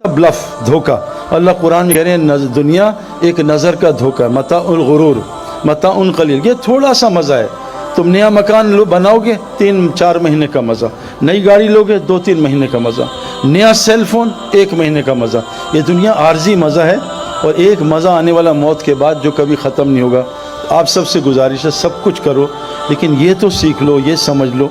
Bulb, धोखा। अल्लाह कुरान में कह रहे हैं दुनिया एक नज़र का धोखा है, मताउल गुरूर, मताउन कलील, ये थोड़ा सा मज़ा है। तुम नया मकान बनाओगे 3-4 महीने का मज़ा, नई गाड़ी लोगे 2-3 महीने का मज़ा, नया सेल फोन 1 महीने का मज़ा। ये दुनिया आर्जी मज़ा है और एक मज़ा आने वाला मौत के बाद जो कभी ख़त्म नहीं होगा। आप सबसे गुजारिश है सब कुछ करो लेकिन ये तो सीख लो, ये समझ लो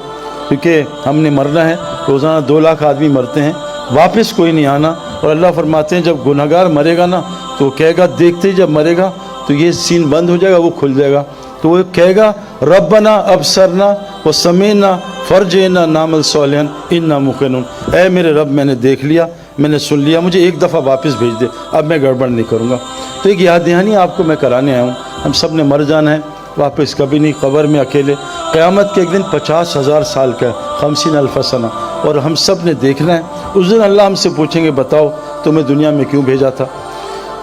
क्योंकि हमने मरना है। रोज़ाना 2 लाख आदमी मरते हैं, वापस कोई नहीं आना। और अल्लाह फरमाते हैं जब गुनहगार मरेगा ना तो कहेगा, देखते ही जब मरेगा तो ये सीन बंद हो जाएगा, वो खुल जाएगा, तो वो कहेगा रब्बना अबसरना व समीना फरजना नामल सोलिहन इन्ना मुक़िनून, ऐ मेरे रब मैंने देख लिया, मैंने सुन लिया, मुझे एक दफ़ा वापस भेज दे, अब मैं गड़बड़ नहीं करूँगा। तो एक याद दहानी आपको मैं कराने आया हूँ। हम सब ने मर जाना है, वापस कभी नहीं, कब्र में अकेले। क़यामत के एक दिन 50,000 साल का है, 50,000 सना, और हम सब ने देखना है। उस दिन अल्लाह हमसे पूछेंगे बताओ तुम्हें दुनिया में क्यों भेजा था।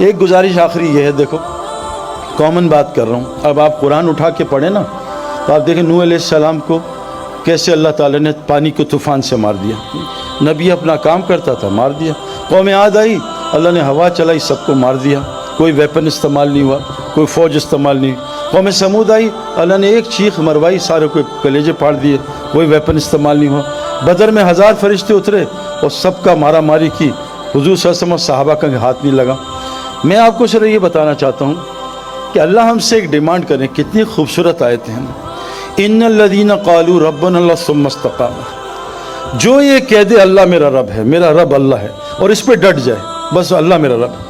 एक गुजारिश आखिरी ये है, देखो कॉमन बात कर रहा हूँ, अब आप कुरान उठा के पढ़ें ना तो आप देखें नूह अलैहिस्सलाम को कैसे अल्लाह ताला ने पानी को तूफ़ान से मार दिया। नबी अपना काम करता था, मार दिया। कौम आद आई, अल्लाह ने हवा चलाई, सबको मार दिया, कोई वेपन इस्तेमाल नहीं हुआ, कोई फ़ौज इस्तेमाल नहीं। कौम समूद आई, अल्लाह ने एक चीख मरवाई, सारे को कलेजे फाड़ दिए, कोई वेपन इस्तेमाल नहीं हुआ। बदर में 1000 फरिश्ते उतरे और सबका मारा मारी की, हुजूर सल्लल्लाहु अलैहि वसल्लम सहाबा का हाथ नहीं लगा। मैं आपको सिर्फ ये बताना चाहता हूँ कि अल्लाह हमसे एक डिमांड करें, कितनी खूबसूरत आयतें हैं। इन्नल्लज़ीना क़ालू रब्बुना सुम्मा इस्तक़ामू, जो ये कह दे अल्लाह मेरा रब है, मेरा रब अल्लाह है, और इस पर डट जाए बस अल्लाह मेरा रब है।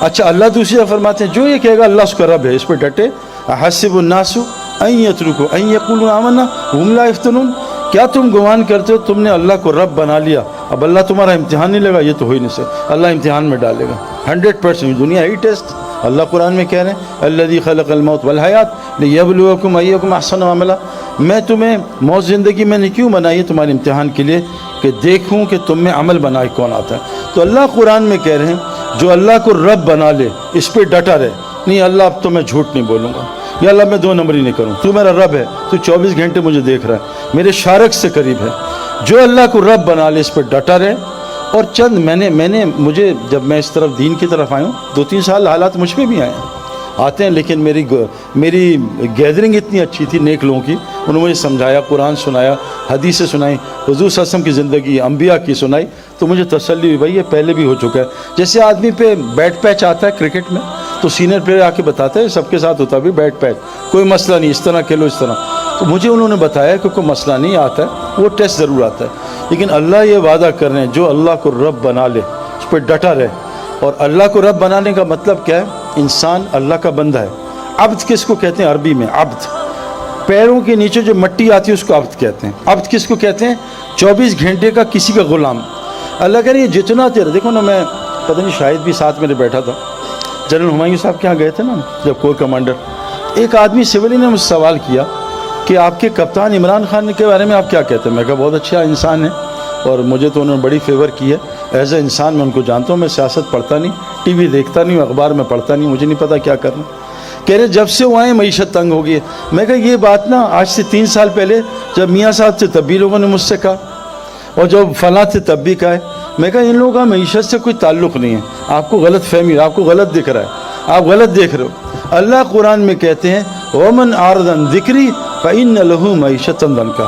अच्छा, अल्लाह दूसरी जगह फरमाते हैं जो ये कहेगा अल्लाह उसका रब है, इस पर डटे। अहसिबुन्नासु अन यत्रुकू अन यक़ूलू आमन्ना वहुम ला यफ्तनून, क्या तुम गुमान करते हो तुमने अल्लाह को रब बना लिया, अब अल्लाह तुम्हारा इम्तिहान नहीं लेगा? ये तो हो ही नहीं सकता, अल्लाह इम्तिहान में डालेगा 100%। दुनिया ही टेस्ट। अल्लाह कुरान में कह रहे हैं अल्लज़ी खलक़ल मौत वल हयात लियब्लुवकुम अय्युकुम अहसनु अमला, मैं तुम्हें मौत ज़िंदगी मैंने क्यों बनाई है? तुम्हारे इम्तिहान के लिए कि देखूं कि तुम में अमल बनाए कौन आता है। तो अल्लाह कुरान में कह रहे हैं जो अल्लाह को रब बना ले, इस पर डटा रहे, नहीं अल्लाह अब तो मैं झूठ नहीं बोलूँगा, या अल्लाह मैं 2 नंबरी नहीं करूँ, तू मेरा रब है, तू 24 घंटे मुझे देख रहा है, मेरे शारक से करीब है। जो अल्लाह को रब बना ले, इस पर डटा रहे। और चंद मुझे जब मैं इस तरफ दीन की तरफ आया हूँ 2-3 साल हालात मुझ पर भी आते हैं, लेकिन मेरी गैदरिंग इतनी अच्छी थी नेक लोगों की, उन्होंने मुझे समझाया, कुरान सुनाया, हदीसें सुनाई, हुज़ूर सल्लल्लाहु अलैहि वसल्लम की ज़िंदगी, अंबिया की सुनाई, तो मुझे तसल्ली हुई भाई ये पहले भी हो चुका है। जैसे आदमी पे बैट पैच आता है क्रिकेट में तो सीनियर प्लेयर आके बताता है सबके साथ होता भी बैट पैच, कोई मसला नहीं, इस तरह खेलो इस तरह। तो मुझे उन्होंने बताया कि कोई मसला नहीं आता है, वो टेस्ट ज़रूर आता है, लेकिन अल्लाह ये वादा कर रहे हैं जो अल्लाह को रब बना ले उस पर डटा रहे। और अल्लाह को रब बनाने का मतलब क्या है? इंसान अल्लाह का बंदा है। अब्द किसको कहते हैं अरबी में? अब्द, पैरों के नीचे जो मिट्टी आती है उसको अब्द कहते हैं। अब्द किसको कहते हैं? 24 घंटे का किसी का गुलाम। अल्लाह कह रही है जितना तेरा, देखो ना, मैं पता नहीं शायद भी साथ मेरे बैठा था, जनरल हुमायूं साहब के यहाँ गए थे ना जब कोर कमांडर, एक आदमी सिविलियन ने मुझसे सवाल किया कि आपके कप्तान इमरान खान के बारे में आप क्या कहते हैं? मैं कहा बहुत अच्छा इंसान है और मुझे तो उन्होंने बड़ी फेवर की है, एज ए इंसान मैं उनको जानता हूँ, मैं सियासत पढ़ता नहीं, टीवी देखता नहीं, अखबार में पढ़ता नहीं, मुझे नहीं पता क्या करना। कह रहे जब से वो आए मईशत तंग हो गई। मैं कहा ये बात ना आज से 3 साल पहले जब मियाँ साहब थे तब भी लोगों ने मुझसे कहा, और जब फलां थे तब भी कहा है। मैं कहा इन लोगों का मईशत से कोई ताल्लुक़ नहीं है, आपको गलत फहमी, आपको गलत दिख रहा है, आप गलत देख रहे हो। अल्लाह कुरान में कहते हैं वमन आरदन ज़िक्री फ़इन्न लहू मईशतन दंका,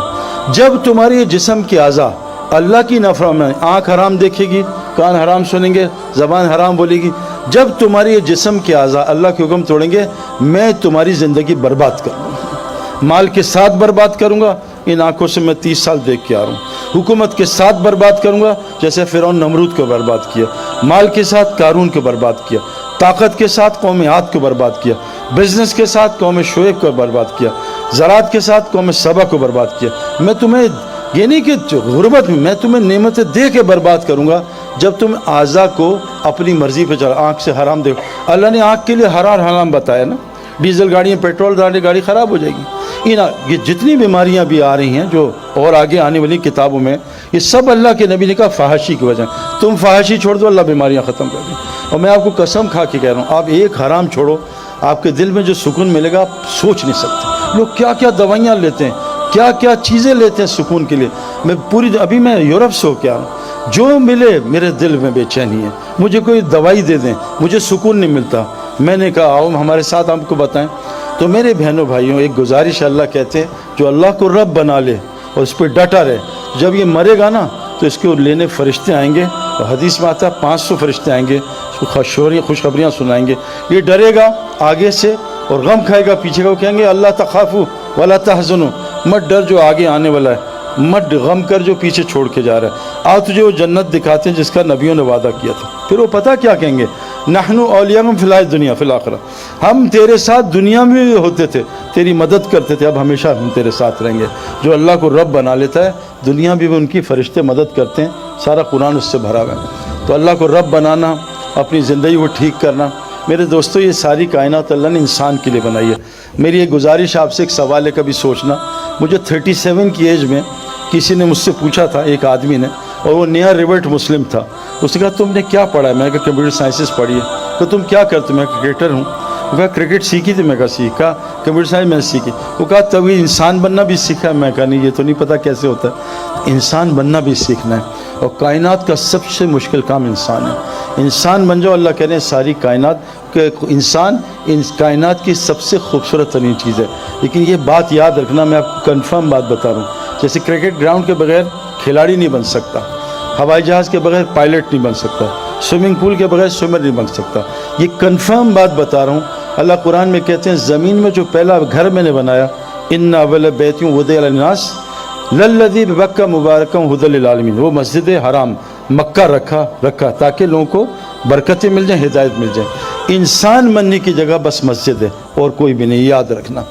जब तुम्हारे जिस्म के आज़ा अल्लाह की नफ़रमानी, आँख हराम देखेगी, कान हराम सुनेंगे, ज़बान हराम बोलेगी, जब तुम्हारे ये जिस्म के आज़ा अल्लाह के हुक्म तोड़ेंगे, मैं तुम्हारी ज़िंदगी बर्बाद करूँगा, माल के साथ बर्बाद करूँगा, इन आँखों से मैं 30 साल देख के आ रहा हूँ, हुकूमत के साथ बर्बाद करूँगा जैसे फ़िरौन नमरूद को बर्बाद किया, माल के साथ कारून को बर्बाद किया, ताकत के साथ कौम आद को बर्बाद किया, बिज़नेस के साथ कौम शुएब को बर्बाद किया, ज़रात के साथ कौम सबा को बर्बाद किया। मैं तुम्हें ये नहीं कि गुर्बत में, मैं तुम्हें नेमतें दे के बर्बाद करूँगा जब तुम आज़ा को अपनी मर्ज़ी पे चला। आँख से हराम देखो, अल्लाह ने आँख के लिए हराम बताया ना, डीजल गाड़ियाँ, पेट्रोल गाड़ी ख़राब हो जाएगी। ये जितनी बीमारियाँ भी आ रही हैं जो और आगे आने वाली किताबों में, ये सब अल्लाह के नबी ने कहा फहाशी की वजह। तुम फहाशी छोड़ दो, अल्लाह बीमारियाँ ख़त्म कर दी। और मैं आपको कसम खा के कह रहा हूँ, आप एक हराम छोड़ो, आपके दिल में जो सुकून मिलेगा आप सोच नहीं सकते। लोग क्या क्या दवाइयाँ लेते हैं, क्या क्या चीज़ें लेते हैं सुकून के लिए। अभी मैं यूरोप से होकर आ रहा हूँ, جو ملے میرے دل میں بے چینی ہے، مجھے کوئی دوائی دے دیں، مجھے سکون نہیں ملتا۔ میں نے کہا آؤ ہمارے ساتھ آپ کو بتائیں۔ تو میرے بہنوں بھائیوں، ایک گزارش اللہ کہتے ہیں جو اللہ کو رب بنا لے اور اس پہ ڈٹا رہے، جب یہ مرے گا نا تو اس کو لینے فرشتے آئیں گے، اور حدیث میں آتا ہے 500 فرشتے آئیں گے، اس کو خوشخبریاں سنائیں گے۔ یہ ڈرے گا آگے سے اور غم کھائے گا پیچھے کا، وہ کہیں گے اللہ تخافوا ولا تحزنوا، مت ڈر جو آگے آنے والا ہے، مت غم کر جو پیچھے چھوڑ کے جا رہا ہے، آ تجھے وہ جنت دکھاتے ہیں جس کا نبیوں نے وعدہ کیا تھا۔ پھر وہ پتہ کیا کہیں گے، نحن اولیاءکم فی الحیاۃ الدنیا فی الآخرہ، ہم تیرے ساتھ دنیا میں بھی ہوتے تھے، تیری مدد کرتے تھے، اب ہمیشہ ہم تیرے ساتھ رہیں گے۔ جو اللہ کو رب بنا لیتا ہے دنیا بھی ان کی فرشتے مدد کرتے ہیں، سارا قرآن اس سے بھرا ہوا ہے۔ تو اللہ کو رب بنانا، اپنی زندگی کو ٹھیک کرنا، میرے دوستو یہ ساری کائنات اللہ نے انسان کے لیے بنائی ہے۔ میری ایک گزارش آپ سے، ایک سوال ہے کبھی سوچنا، مجھے 37 کی ایج میں کسی نے مجھ سے پوچھا تھا، ایک آدمی نے، اور وہ نیا ریورٹ مسلم تھا، اس نے کہا تم نے کیا پڑھا ہے؟ میں نے کہا کمپیوٹر سائنسز پڑھی ہے۔ تو تم کیا کرتے؟ میں کرکٹر ہوں۔ وہ کہا کرکٹ سیکھی تھی؟ میں کہا سیکھا۔ کمپیوٹر سائنس میں نے سیکھی۔ وہ کہا تبھی انسان بننا بھی سیکھا؟ میں کہا نہیں، یہ تو نہیں پتہ کیسے ہوتا ہے، انسان بننا بھی سیکھنا ہے، اور کائنات کا سب سے مشکل کام انسان ہے۔ انسان بن جاؤ، اللہ کہہ رہے ہیں ساری کائنات کہ انسان اس کائنات کی سب سے خوبصورت ترین چیز ہے۔ لیکن یہ بات یاد رکھنا، میں آپ کو کنفرم بات بتا رہا ہوں، جیسے کرکٹ گراؤنڈ کے بغیر کھلاڑی نہیں بن سکتا، ہوائی جہاز کے بغیر پائلٹ نہیں بن سکتا، سوئمنگ پول کے بغیر سوئمر نہیں بن سکتا۔ یہ کنفرم بات بتا رہا ہوں۔ اللہ قرآن میں کہتے ہیں زمین میں جو پہلا گھر میں نے بنایا، ان اول بیت وضع للناس للذی ببکہ مبارکا ھدی للعالمین، وہ مسجد حرام مکہ رکھا تاکہ لوگوں کو برکتیں مل جائیں، ہدایت مل جائے۔ انسان بننے کی جگہ بس مسجد ہے اور کوئی بھی نہیں، یاد رکھنا۔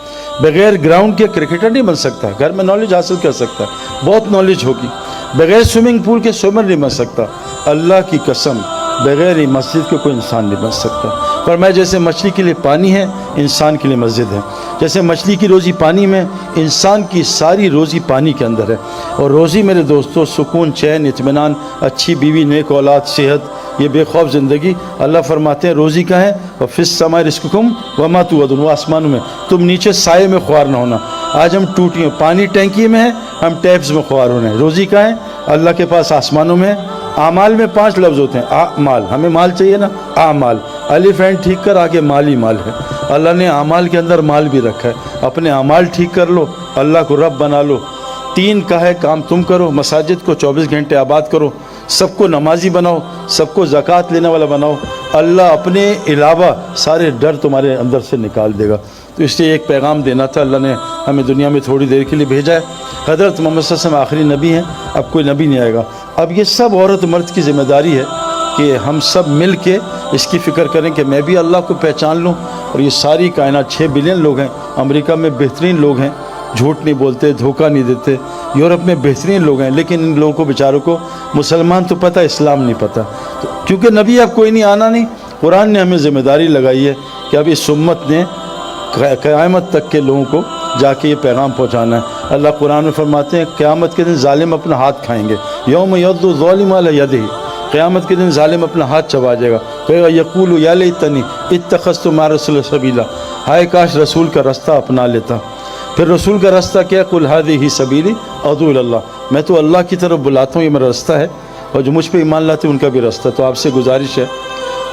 بغیر گراؤنڈ کے کرکٹر نہیں بن سکتا، گھر میں نالج حاصل کر سکتا ہے، بہت نالج ہوگی۔ بغیر سوئمنگ پول کے سوئمر نہیں بن سکتا، اللہ کی قسم بغیر مسجد کے کوئی انسان نہیں بن سکتا۔ فرمایا جیسے مچھلی کے لیے پانی ہے، انسان کے لیے مسجد ہے، جیسے مچھلی کی روزی پانی میں، انسان کی ساری روزی پانی کے اندر ہے۔ اور روزی میرے دوستو سکون، چین، اطمینان، اچھی بیوی، نیک اولاد، صحت، یہ بے خوف زندگی، اللہ فرماتے ہیں روزی کا ہے، اور فی السماء رزقکم وما توعدون، وہ آسمانوں میں، تم نیچے سائے میں خوار نہ ہونا۔ آج ہم ٹوٹیوں، پانی ٹینکی میں ہے، ہم ٹیپس میں خوار ہونے ہیں۔ روزی کا ہے اللہ کے پاس، آسمانوں میں ہے۔ اعمال میں 5 لفظ ہوتے ہیں، اعمال، ہمیں مال چاہیے نا، اعمال، الف عین ٹھیک کر، آگے مال ہی مال ہے۔ اللہ نے اعمال کے اندر مال بھی رکھا ہے، اپنے اعمال ٹھیک کر لو، اللہ کو رب بنا لو۔ 3 کا ہے کام تم کرو، مساجد کو 24 گھنٹے آباد کرو، سب کو نمازی بناؤ، سب کو زکوٰۃ لینے والا بناؤ، اللہ اپنے علاوہ سارے ڈر تمہارے اندر سے نکال دے گا۔ تو اس لیے ایک پیغام دینا تھا، اللہ نے ہمیں دنیا میں تھوڑی دیر کے لیے بھیجا ہے۔ حضرت محمد صلی اللہ علیہ وسلم آخری نبی ہیں، اب کوئی نبی نہیں آئے گا۔ اب یہ سب عورت مرد کی ذمہ داری ہے کہ ہم سب مل کے اس کی فکر کریں کہ میں بھی اللہ کو پہچان لوں، اور یہ ساری کائنات 6 بلین لوگ ہیں، امریکہ میں بہترین لوگ ہیں، جھوٹ نہیں بولتے، دھوکہ نہیں دیتے، یورپ میں بہترین لوگ ہیں، لیکن ان لوگوں کو بیچاروں کو مسلمان تو پتہ، اسلام نہیں پتہ۔ تو کیونکہ نبی اب کوئی نہیں، آنا نہیں، قرآن نے ہمیں ذمہ داری لگائی ہے کہ اب اس امت نے قیامت تک کے لوگوں کو جا کے یہ پیغام پہنچانا ہے۔ اللہ قرآن میں فرماتے ہیں قیامت کے دن ظالم اپنا ہاتھ کھائیں گے، یوم یعض الظالم علی یدہ، قیامت کے دن ظالم اپنا ہاتھ چبا جائے گا، کہے گا یقول یا لیتنی اتخذت مع الرسول سبیلا، ہائے کاش رسول کا راستہ اپنا لیتا۔ پھر رسول کا راستہ کیا؟ قل ھذہ سبیلی ادعو الی اللہ، میں تو اللہ کی طرف بلاتا ہوں، یہ میرا راستہ ہے، اور جو مجھ پہ ایمان لاتے ہیں ان کا بھی راستہ۔ تو آپ سے گزارش ہے،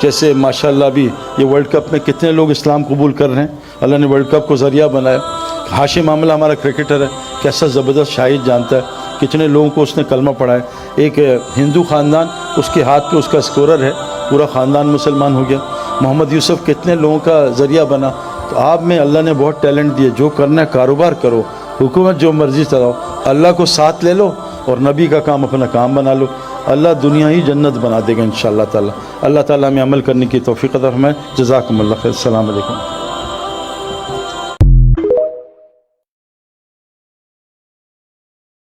جیسے ماشاءاللہ بھی یہ ورلڈ کپ میں کتنے لوگ اسلام قبول کر رہے ہیں، اللہ نے ورلڈ کپ کو ذریعہ بنایا۔ ہاشم معاملہ ہمارا کرکٹر ہے، کیسا زبردست شاہد جانتا ہے، کتنے لوگوں کو اس نے کلمہ پڑھایا۔ ایک ہندو خاندان، اس کے ہاتھ پہ اس کا اسکورر ہے، پورا خاندان مسلمان ہو گیا۔ محمد یوسف کتنے لوگوں کا ذریعہ بنا۔ تو آپ میں اللہ نے بہت ٹیلنٹ دیا، جو کرنا ہے کاروبار کرو، حکومت جو مرضی چلاؤ، اللہ کو ساتھ لے لو اور نبی کا کام اپنا کام بنا لو، اللہ دنیا ہی جنت بنا دے گا انشاءاللہ تعالی۔ اللہ تعالیٰ ہمیں عمل کرنے کی توفیق عطا فرمائے۔ جزاکم اللہ خیر، السلام علیکم۔